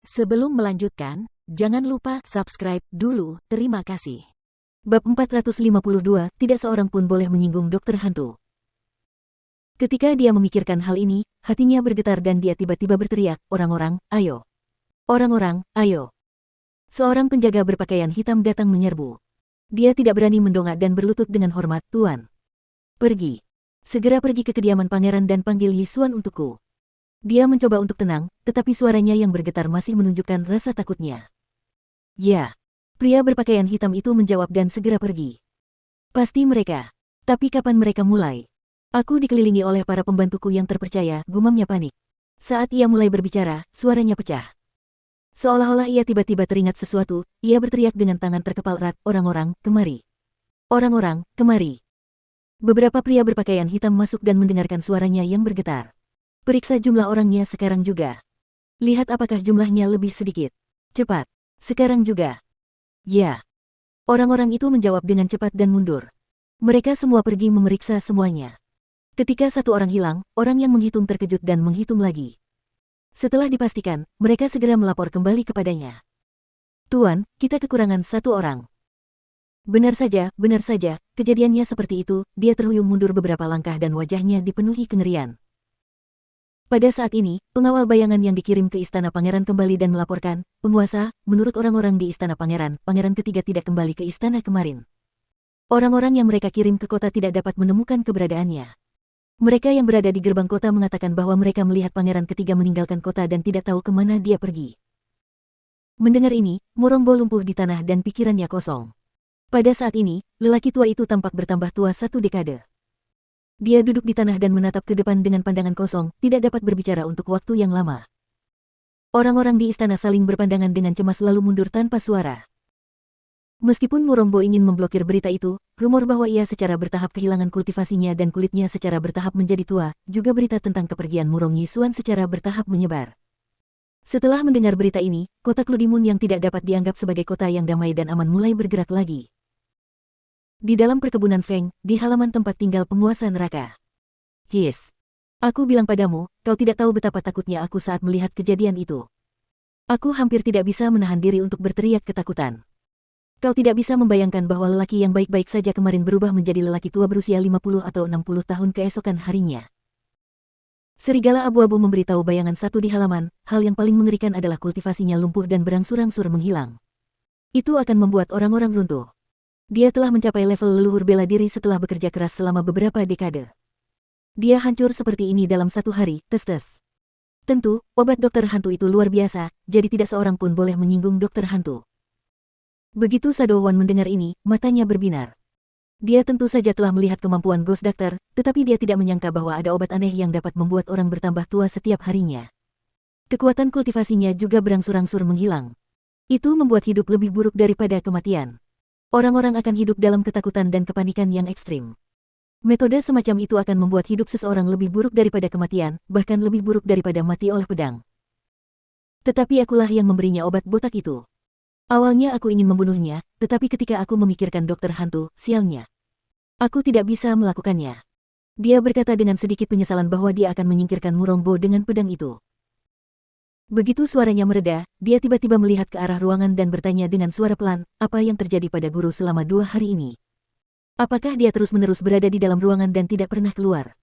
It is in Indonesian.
Sebelum melanjutkan, jangan lupa subscribe dulu, terima kasih. Bab 452, tidak seorang pun boleh menyinggung dokter hantu. Ketika dia memikirkan hal ini, hatinya bergetar dan dia tiba-tiba berteriak, "Orang-orang, ayo! Orang-orang, ayo!" Seorang penjaga berpakaian hitam datang menyerbu. Dia tidak berani mendongak dan berlutut dengan hormat, "Tuan. Pergi. Segera pergi ke kediaman pangeran dan panggil Yisuan untukku." Dia mencoba untuk tenang, tetapi suaranya yang bergetar masih menunjukkan rasa takutnya. "Ya." Pria berpakaian hitam itu menjawab dan segera pergi. "Pasti mereka. Tapi kapan mereka mulai? Aku dikelilingi oleh para pembantuku yang terpercaya," gumamnya panik. Saat ia mulai berbicara, suaranya pecah. Seolah-olah ia tiba-tiba teringat sesuatu, ia berteriak dengan tangan terkepal erat, "Orang-orang, kemari. Orang-orang, kemari." Beberapa pria berpakaian hitam masuk dan mendengarkan suaranya yang bergetar. "Periksa jumlah orangnya sekarang juga. Lihat apakah jumlahnya lebih sedikit. Cepat. Sekarang juga." "Ya." Orang-orang itu menjawab dengan cepat dan mundur. Mereka semua pergi memeriksa semuanya. Ketika satu orang hilang, orang yang menghitung terkejut dan menghitung lagi. Setelah dipastikan, mereka segera melapor kembali kepadanya. "Tuan, kita kekurangan satu orang." Benar saja, kejadiannya seperti itu." Dia terhuyung mundur beberapa langkah dan wajahnya dipenuhi kengerian. Pada saat ini, pengawal bayangan yang dikirim ke Istana Pangeran kembali dan melaporkan, "Penguasa, menurut orang-orang di Istana Pangeran, Pangeran ketiga tidak kembali ke istana kemarin. Orang-orang yang mereka kirim ke kota tidak dapat menemukan keberadaannya. Mereka yang berada di gerbang kota mengatakan bahwa mereka melihat Pangeran ketiga meninggalkan kota dan tidak tahu kemana dia pergi." Mendengar ini, Murongbo lumpuh di tanah dan pikirannya kosong. Pada saat ini, lelaki tua itu tampak bertambah tua 1 dekade. Dia duduk di tanah dan menatap ke depan dengan pandangan kosong, tidak dapat berbicara untuk waktu yang lama. Orang-orang di istana saling berpandangan dengan cemas lalu mundur tanpa suara. Meskipun Murongbo ingin memblokir berita itu, rumor bahwa ia secara bertahap kehilangan kultivasinya dan kulitnya secara bertahap menjadi tua, juga berita tentang kepergian Murong Yisuan secara bertahap menyebar. Setelah mendengar berita ini, kota Kludimun yang tidak dapat dianggap sebagai kota yang damai dan aman mulai bergerak lagi. Di dalam perkebunan Feng, di halaman tempat tinggal penguasa neraka. "His. Aku bilang padamu, kau tidak tahu betapa takutnya aku saat melihat kejadian itu. Aku hampir tidak bisa menahan diri untuk berteriak ketakutan. Kau tidak bisa membayangkan bahwa lelaki yang baik-baik saja kemarin berubah menjadi lelaki tua berusia 50 atau 60 tahun keesokan harinya." Serigala abu-abu memberitahu bayangan satu di halaman, hal yang paling mengerikan adalah kultivasinya lumpuh dan berangsur-angsur menghilang. Itu akan membuat orang-orang runtuh. Dia telah mencapai level leluhur bela diri setelah bekerja keras selama beberapa dekade. Dia hancur seperti ini dalam 1 hari, tes-tes. Tentu, obat dokter hantu itu luar biasa, jadi tidak seorang pun boleh menyinggung dokter hantu. Begitu Sadowan mendengar ini, matanya berbinar. Dia tentu saja telah melihat kemampuan Ghost Doctor, tetapi dia tidak menyangka bahwa ada obat aneh yang dapat membuat orang bertambah tua setiap harinya. Kekuatan kultivasinya juga berangsur-angsur menghilang. Itu membuat hidup lebih buruk daripada kematian. Orang-orang akan hidup dalam ketakutan dan kepanikan yang ekstrim. Metode semacam itu akan membuat hidup seseorang lebih buruk daripada kematian, bahkan lebih buruk daripada mati oleh pedang. Tetapi akulah yang memberinya obat botak itu. Awalnya aku ingin membunuhnya, tetapi ketika aku memikirkan dokter hantu, sialnya. Aku tidak bisa melakukannya. Dia berkata dengan sedikit penyesalan bahwa dia akan menyingkirkan Murongbo dengan pedang itu. Begitu suaranya mereda, dia tiba-tiba melihat ke arah ruangan dan bertanya dengan suara pelan, "Apa yang terjadi pada guru selama 2 hari ini? Apakah dia terus-menerus berada di dalam ruangan dan tidak pernah keluar?"